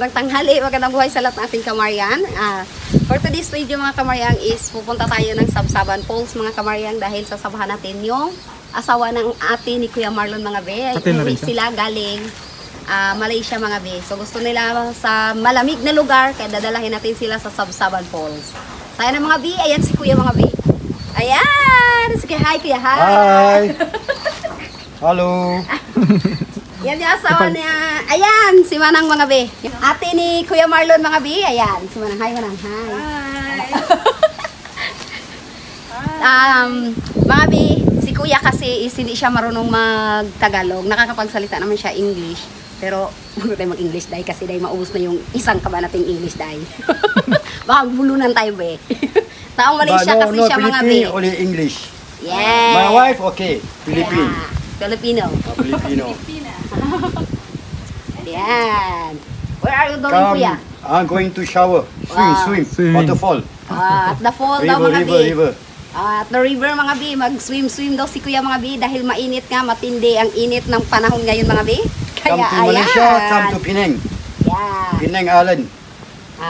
magandang tanghali, magandang buhay sa lahat ng ating kamaryan. For today's video mga kamaryan is pupunta tayo ng Sabsaban Falls mga kamaryan dahil sasabahan natin yung asawa ng ate ni Kuya Marlon mga be. Uwi sila galing Malaysia mga be. So gusto nila sa malamig na lugar kaya dadalahin natin sila sa Sabsaban Falls. Saya na mga be, ayan si Kuya mga be. Ayan! Sige, hi Kuya, hi! Hi! Hello! Yan yung asawa niya. Ayan, si Manang mga be. Ate ni Kuya Marlon mga be. Ayan, si Manang. Hi Manang. Hi. Mga be, si Kuya kasi is hindi siya marunong mag-Tagalog. Nakakapagsalita naman siya English. Pero huwag tayo mag-English dahil kasi dahil maubos na yung isang kaba nating English dahil. Baka bulunan tayo be. Taong Malaysia kasi siya mga be. Only English. Yes. My wife, okay. Philippine. Yeah. Filipino. Filipino. Yan. Where are you going, Kuya? I'm going to shower. Swim. Waterfall. At the fall daw mga bi. River. At the river mga bi. Mag-swim daw si Kuya mga bi. Dahil mainit nga, matindi ang init ng panahon ngayon mga bi. Kaya Come to Malaysia, come to Penang. Yeah. Penang Island.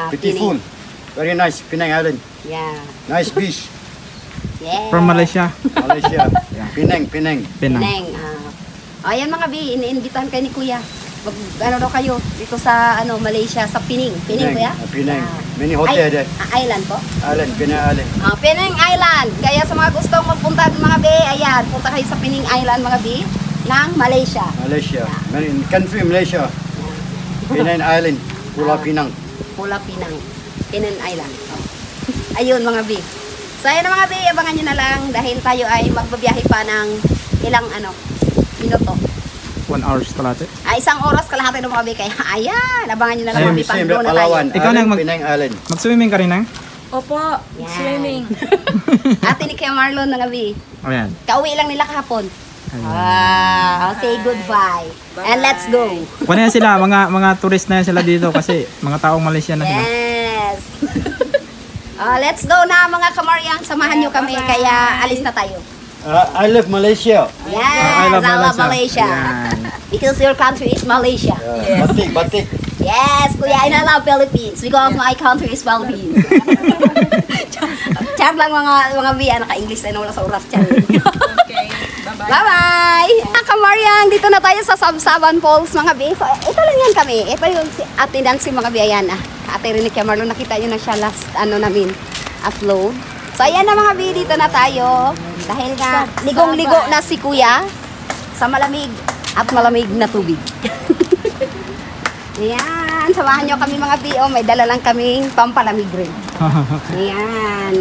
Beautiful. Penang. Very nice, Penang Island. Yeah. Nice beach. Yeah. From Malaysia. Malaysia. Penang. Penang. Ayan mga bi, iniimbitahan kayo ni Kuya. Ano daw kayo dito sa Malaysia, sa Penang. Penang Kuya? Penang. Many hotel there. Island po? Island, Penang Island. Penang Island. Kaya sa mga gustong magpunta mga bi, ayan, punta kayo sa Penang Island mga bi ng Malaysia. Malaysia. Country Malaysia. Penang Island. Pulau Pinang. Pulau Pinang. Penang Island. Ayun mga bi. So ayan na mga bi, abangan nyo na lang dahil tayo ay magbabiyahe pa ng ilang minuto. 1 hour kalahati. Isang oras kalahati ng mga bi. Kaya ayan, abangan nyo na lang mga bi. Pag doon na tayo. Ikaw nang Penang Island. Mag-swimming ka rin nang? Opo, swimming. Ate ni Kuya Marlon mga bi. Ayan. Kauwi lang nila kahapon. Say goodbye. And let's go. Kung yan sila, mga tourist na yan sila dito kasi mga taong Malaysia na sila. Yes. Let's go na mga kamaryang. Samahan nyo kami kaya alis na tayo. I love Malaysia. Yes, I love Malaysia. Yan. Because your country is Malaysia. Yes. Batik. Yes, Kuya, and I love Philippines because my country is Philippines. Chat lang mga biya, naka-English na wala sa oras chat. Okay, bye-bye. Bye-bye! Mga kamaryang, dito na tayo sa Sabsaban Falls mga biya. So, ito lang yan kami. Ito yung ate Nancy mga biya yan. Ate rin ni Kuya Marlon, nakita nyo na siya last namin upload. So, ayan na mga biya, dito na tayo. Dahil nga, ligong-ligo na si Kuya sa malamig at malamig na tubig. Ayan, samahan nyo kami mga biyo. May dala lang kaming pampalamig rin. Ayan.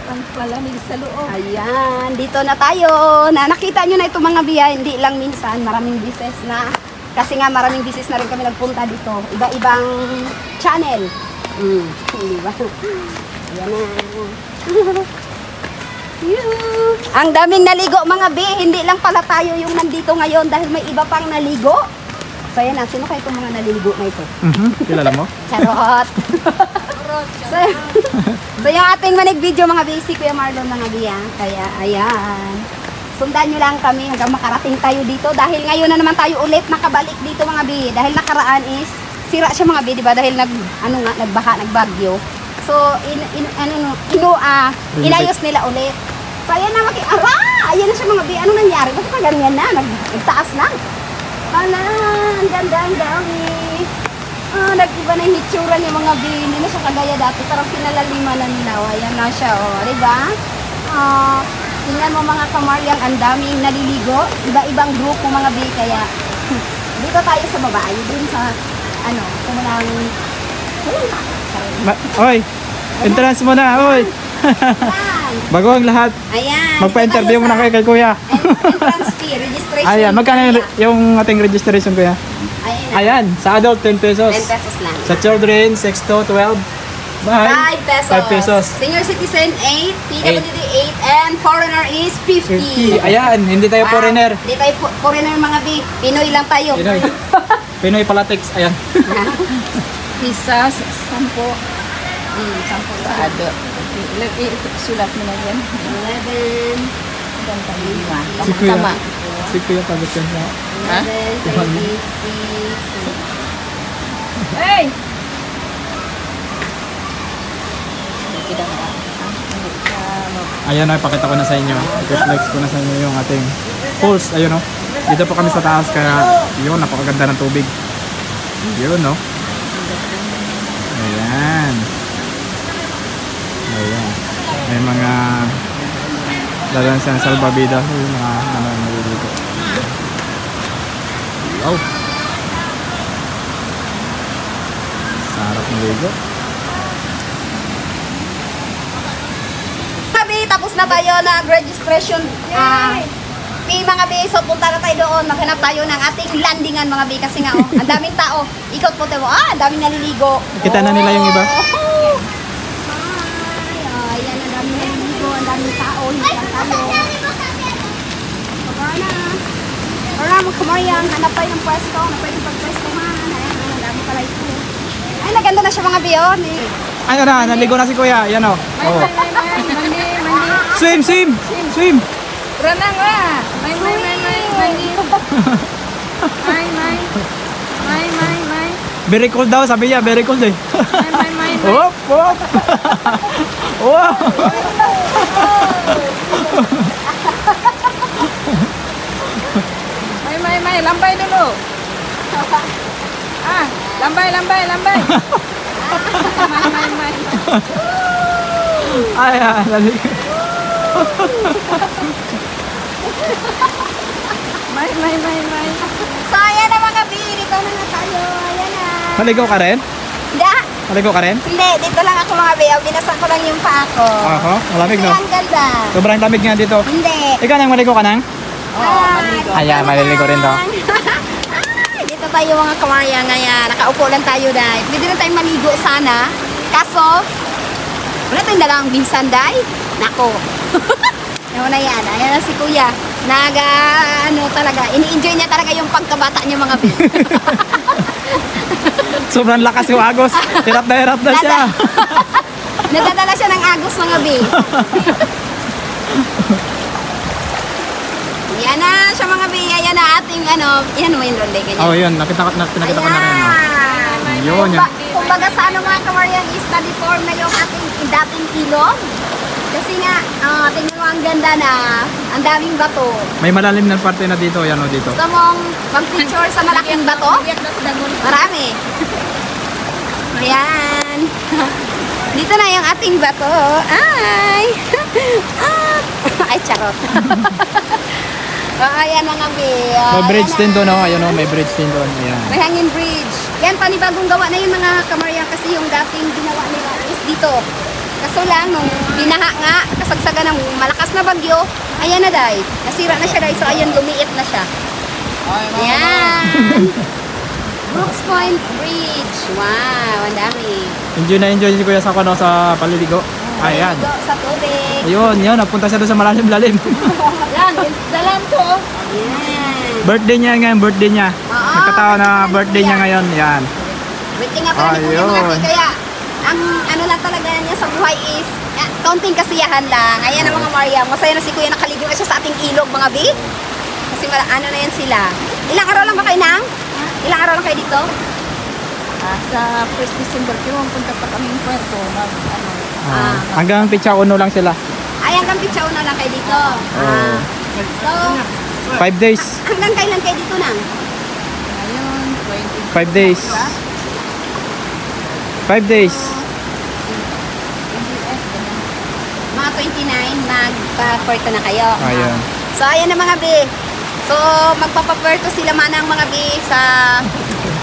Pampalamig sa loob. Ayan, dito na tayo. Nakita nyo na ito mga biya, hindi lang minsan, maraming beses na. Kasi nga maraming beses na rin kami nagpunta dito. Iba-ibang channel. Diba? Ayan na. Ang daming naligo mga bi. Hindi lang pala tayo yung nandito ngayon dahil may iba pang naligo. So yan na, sino kayo itong mga naliligo na ito? Kilala mo? Charot! so yung ating manig video mga basic Kuya Marlon mga biya. Kaya ayan. Sundan nyo lang kami hanggang makarating tayo dito. Dahil ngayon na naman tayo ulit nakabalik dito mga bi. Dahil nakaraan is sira siya mga bi, diba? Dahil nagbaha, nagbagyo. So inayos nila ulit. So ayan na ayan na siya mga bi. Anong nangyari? Bakit pa ganyan na? Nagtaas lang. Ang ganda-ganda. Nag-iba na yung hitsura niya mga bi. Hindi na siya kagaya dati. Parang pinalaliman na nila. Ayan na siya. Diba? Tingnan mo mga kamaryang. Ang daming naliligo. Iba-ibang grupo mga bi. Kaya dito tayo sa baba. Dun sa sa mga Oy! Entrance mo na, oy! Bago ang lahat. Ayan. Magpa-interview muna kayo kay Kuya. Entrance fee, registration. Ayan, magkano yung ating registration Kuya? Ayan, sa adult 10 pesos. 10 pesos lang. Sa children 6 to 12. 5 pesos. 5 pesos. Senior citizen 8, PWD 8, and foreigner is 50. Ayan, hindi tayo foreigner. Hindi tayo foreigner mga bi. Pinoy lang tayo. Pinoy Politics, ayan. Pisa, 10. 10 sa ado. Sulat mo na yan. 11. Si Kuya. Si Kuya pagod yan na. Ha? 11, 26. Hey! Ayan o, ipakita ko na sa inyo. I-flex ko na sa inyo yung ating pulse. Ayun o. Dito po kami sa taas kaya yun, napakaganda ng tubig. Yun o. Ayan. Ayan. May mga dalan sa salbabida. Yung mga dito. Wow. Sarap ng ligo. Tapos na tayo nag-registration. May mga bi, so punta na tayo doon. Maghanap tayo ng ating landingan mga bi. Kasi nga, ang daming tao. Ikot po tayo. Ang daming naliligo. Kita na nila yung iba. Ayan, ang daming naliligo. Ang daming tao. Hindi lang tayo. Para magkamayang. Hanap tayo ng pwesto. Hanap tayo ng pagpwestohan. Ayan, ang dami pala ito. Ay, naganda na siya mga bi. Ano na, naligo na si Kuya. Yan o. Oh. Swim, swim! Swim! Renang lah. Main. Main. Very cold daw, sabi niya. Very cold eh. Main. Hop, hop! Wow! Main. Lambai dulu. Ah, lambai. Main. Ay, naligo. Main. So, ayan na mga bi. Dito na nga tayo. Ayan na. Naligo ka rin? Hindi. Naligo ka rin? Hindi, dito lang ako mga bi. Binasan ko lang yung paa ko. Aha, malamig Kasi no? ang ganda. Sobrang lamig nga dito. Hindi. Ikaw nang maligo ka nang? Maligo. Ayan, maliligo rin daw. Dito tayo mga kamarya ngayon. Nakaupo lang tayo dahil. Pwede na tayong maligo sana. Kaso, wala tayong dalang binsan dahil. Nako. Yung na yan. Ayan na si Kuya. Talaga. Ini-enjoy niya talaga yung pagkabata niya mga bi. Sobrang lakas yung agos. Hirap na siya. Nadadala siya ng agos mga bi. Yan na siya mga bi. Ayan na ating yan mo yung ronde. Ganyan. Oh, yun. Pinakita ko na rin. No? Yun, yan. Kumbaga sa mga kamaryan is na-deform na yung ating dating ilog. Kasi nga, tingnan mo ang ganda na, ang daming bato. May malalim na parte na dito. Yan o, dito. Gusto mong mag-picture sa malaking bato? Marami. Ayan. Dito na yung ating bato. Ay! Ay, charot. Ayan mga bi. May bridge din doon, no? Ayun, no? May bridge din doon. Ayan. May hanging bridge. Yan, panibagong gawa na yung mga kamaryan kasi yung dating ginawa nila is dito. Kaso lang, nung binaha nga, kasagsagan ng malakas na bagyo, ayan na dahil. Nasira na siya dahil. So, ayan, lumiit na siya. Ayan. Brooks Point Bridge. Wow, ang dami. Enjoy si Kuya sa paliligo. Ayan. Ligo sa tubig. Ayun, napunta siya doon sa malalim-lalim. Yan, dalam to. Ayan. Birthday niya ngayon, birthday niya. Oo, Nagkataon na birthday niya ngayon. Yan. Waiting nga pala ni Kuya mga Ayun. bi. Kaya, ang lang talaga niya sa buhay is, kaunting kasiyahan lang. Ayan ang mga Maria. Masaya na si Kuya, nakaligo na siya sa ating ilog mga bi. Kasi ano na yan sila. Ilang araw lang ba kayo nang? Ilang araw lang kayo dito? Sa 1st December, punta pa kami yung Puerto. Hanggang Picha Uno lang sila. Ay, hanggang Pichao na lang kayo dito. So, 5 days. hanggang kailan kayo dito nang? Ngayon, 5 days. 5 days. Mga 29, magpa-puerto na kayo. Ayun. So, ayan na mga bi. So, magpapapuerto sila manang mga bi sa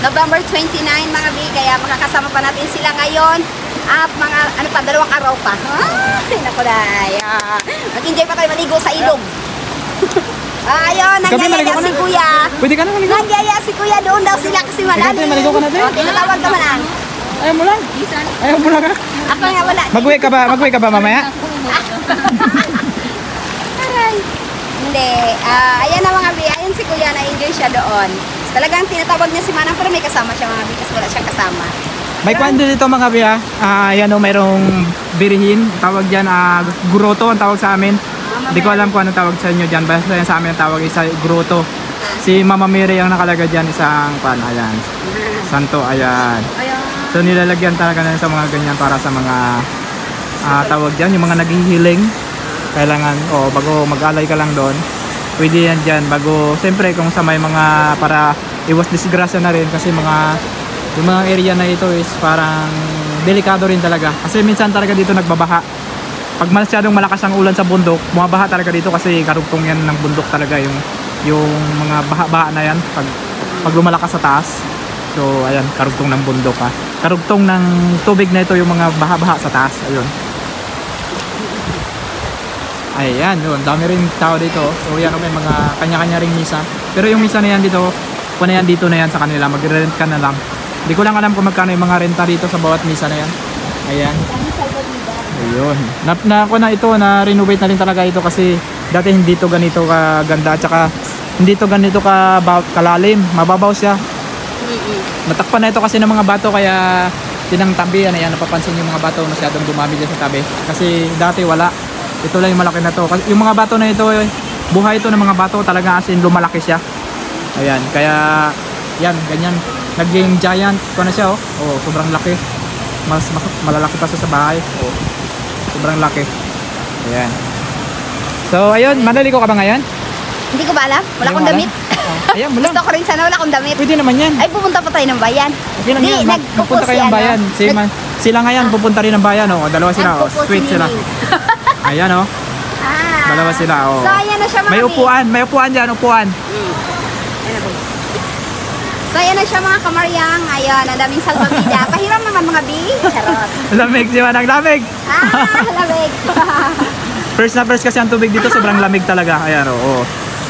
November 29 mga bi. Kaya makakasama pa natin sila ngayon. At mga, 2 araw pa. Ay, naku day. Mag-enjoy pa tayo maligo sa ilog. Ayun, nangyayaya si Kuya. Pwede ka na maligo. Nangyayaya si Kuya, doon daw sila kasi malalim. Maligo ka na din. Okay, natawag ka man. Ayaw mo lang. Ayaw mo lang ka. Ako nga wala. Mag-uwi ka ba mamaya? Aray. Hindi. Ayan na mga bi. Ayan si Kuya, na-enjoy siya doon. Talagang tinatawag niya si Manang pero may kasama siya mga bi kasi wala siyang kasama. May kwento dito mga biya. Yan o, mayroong birihin. Tawag dyan, grotto ang tawag sa amin. Hindi ko alam kung anong tawag sa inyo dyan. Basta yan sa amin ang tawag is grotto. Si Mama Mary ang nakalagay dyan, isang pan, ayan. Santo, ayan. Ayan. So nilalagyan talaga na sa mga ganyan para sa mga tawag dyan, yung mga naghihiling. Kailangan, bago mag-alay ka lang doon, pwede yan dyan. Bago, siyempre kung sa may mga, para iwas disgrasya na rin kasi yung mga area na ito is parang delikado rin talaga. Kasi minsan talaga dito nagbabaha. Pag masyadong malakas ang ulan sa bundok, bumabaha talaga dito kasi karugtong yan ng bundok talaga yung mga baha-baha na yan pag lumalakas sa taas. So ayan, karugtong ng bundok ha. Karugtong ng tubig na ito yung mga baha-baha sa taas. Ayun. Ayan, yun. Dami rin tao dito. So yan, may mga kanya-kanya ring misa. Pero yung misa na yan dito, kung na yan dito na yan sa kanila, mag-rent ka na lang. Hindi ko lang alam kung magkano yung mga renta dito sa bawat misa na yan. Ayan. Ayun. Ito, na-renovate na rin talaga ito kasi dati hindi to ganito kaganda at saka hindi to ganito kalalim. Mababaw siya. Natakpan na ito kasi ng mga bato kaya tinangtabi. Ayan, napapansin yung mga bato masyadong dumami dyan sa tabi. Kasi dati wala. Ito lang yung malaki na to. Yung mga bato na ito, buhay ito ng mga bato. Talaga as in lumalaki siya. Ayan, kaya yan, ganyan. Naging giant ko na siya, sobrang laki. Mas malalaki pa sa bahay. Sobrang laki. Ayan. So, ayun, manaligo ka ba ngayon? Hindi ko ba alam? Wala akong damit. Ayan, mo lang. Gusto ko rin sana wala akong damit. Pwede naman yan. Ay, pupunta pa tayo ng bayan. Okay lang yan. Magpunta kayo ng bayan. Sila ngayon, pupunta rin ng bayan. Dalawa sila. Sweet sila. Ayan, dalawa sila. So, ayan na siya mga May upuan dyan, upuan. So, ayan na siya mga kamaryang. Ayun, ang daming salbabida. Pahiram naman mga bi. Charot. Lamig si Manang, lamig. Lamig. First na first kasi ang tubig dito, sobrang lamig talaga. Ayan,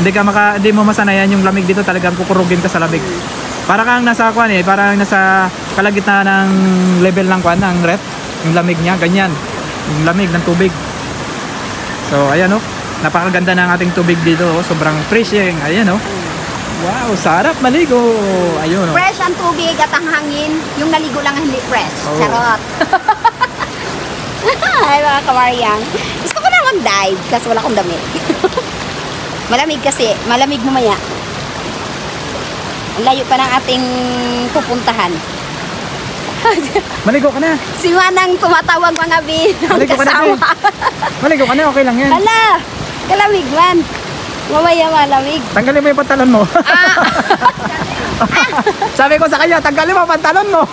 Hindi mo masanayan yung lamig dito, talagang kukurugin ka sa lamig. Para kang nasa parang nasa kalagitnaan ng level ng ng ref. Yung lamig niya, ganyan. Yung lamig ng tubig. So, ayan napakaganda ng ating tubig dito. Sobrang refreshing. Ayan Wow, sarap maligo. Ayun Fresh ang tubig at ang hangin. Yung naligo lang hindi fresh. Charot. Ay mga kamaryang. Gusto ko na mag-dive kasi wala akong damit. Malamig kasi. Malamig mamaya. Ang layo pa ng ating pupuntahan. Maligo ka na. Si Manang tumatawag mga bi. Maligo ka na. Maligo ka na, okay lang yan. Hala, kalamig man. Mamaya malamig. Tanggalin mo yung pantalon mo. Sabi ko sa kanya, tanggalin mo ang pantalon mo.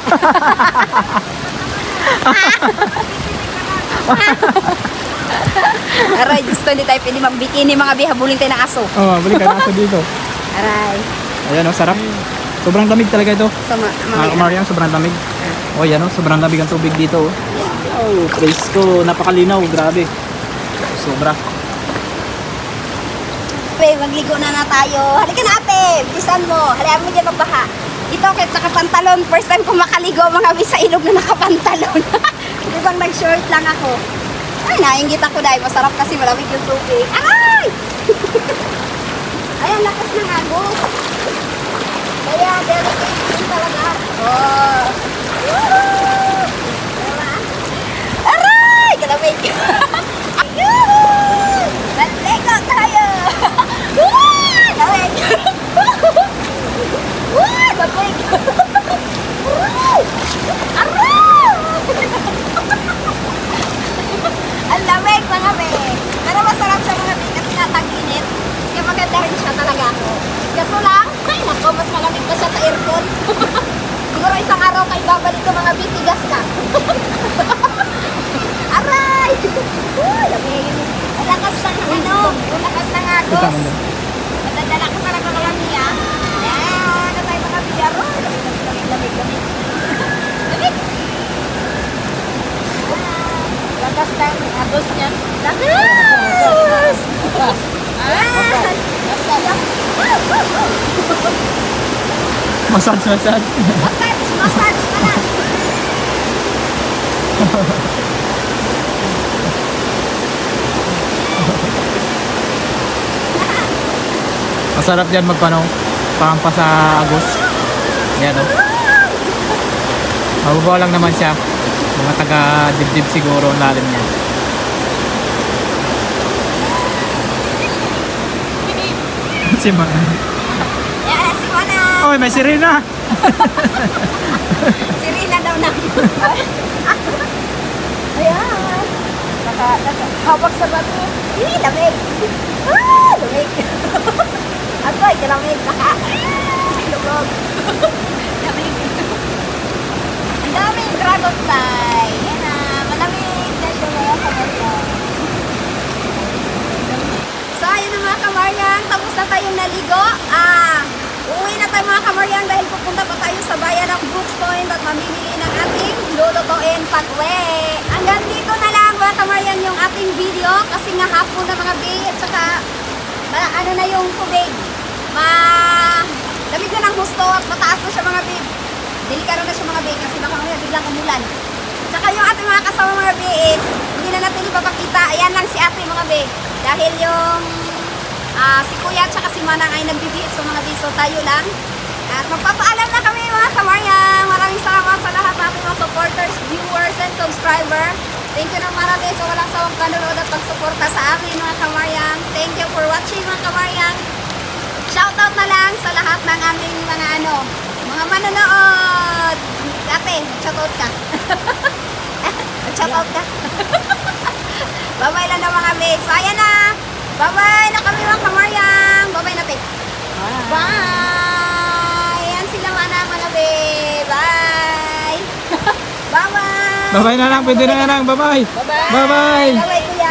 Aray, gusto hindi tayo pwede magbikini mga bi. Habulin tayo ng aso. Balik ka na aso dito. Aray. Ayan sarap. Sobrang lamig talaga ito. So, Mariang, sobrang lamig. Yan sobrang lamig ang tubig dito. Praise ko, napakalinaw, grabe. Sobra. Magligo na tayo. Halika na ate, bilisan mo. Halika mo dyan magbaha. Ito kahit nakapantalon. First time ko makaligo mga sa ilog na nakapantalon. Di bang nag-short lang ako. Ay, nainggit ako dahil masarap kasi malamig yung tubig. Ay! Ayan, lakas ng agos. Kaya, delicate talaga. Woohoo! Diba? Aray! Kalamig! Naligo tayo! Lamig! Lamig! Ang lamig mga be! Pero masarap siya mga be kasi natag-init. Kaya maganda rin siya talaga ako. Kaso lang, ay nako, mas malamig pa siya sa aircon. Siguro isang araw kayo babalik ko mga be, tigas ka. Aray! Lamig! Ang lakas ng ang lakas ng agos. Madadala ko talaga mga biya. Ano tayo mga biya? Lamig. Lakas ng agos niyan. Lakas! Massage. Massage ka na. Masarap dyan pampa sa agos. Yan mababaw lang naman siya. Mga taga dibdib siguro ang lalim niya. Si Manang. Uy, may sirena. Sirina daw na. Ayan. Nakahawak sa bato. Lamig. Lamig. Agoy, kalamig. Lubog. Lamig. Ang daming dragonfly. Yan na. Malamig na siya mga kamaryan. So, ayun na mga kamaryan. Tapos na tayong naligo. Uuwi na tayo mga kamaryan dahil pupunta pa tayo sa bayan ng Brooks Point at mamimili ng ating lulutuin pag-uwi. Hanggang dito na lang mga kamaryan yung ating video kasi nga hapon na mga bay at saka ano na yung tubig. Lamig na ng gusto at mataas na siya mga bay. Delikado na siya mga bay kasi baka mamaya biglang umulan. Tsaka yung ating mga kasama mga bay is hindi na natin ipapakita. Ayan lang si ate mga bay. Dahil yung si Kuya at saka si Manang ay nagbibihis sa mga biso, tayo lang. At magpapaalam na kami mga kamaryan. Maraming salamat sa lahat natin mga supporters, viewers, and subscriber. Thank you ng marami sa walang sawang panonood at pagsuporta sa amin mga kamaryan. Thank you for watching mga kamaryan. Shoutout na lang sa lahat ng aming mga mga manonood. Ate, shoutout ka. Shoutout ka. Bye-bye lang na mga babes. So, ayan na. Bye-bye na kami mga kamaryan. Bye-bye natin. Bye. Ayan sila mga babe. Bye. Bye-bye. Bye-bye na lang, pwede na lang. Bye-bye. Bye-bye. Bye-bye. Bye-bye kuya.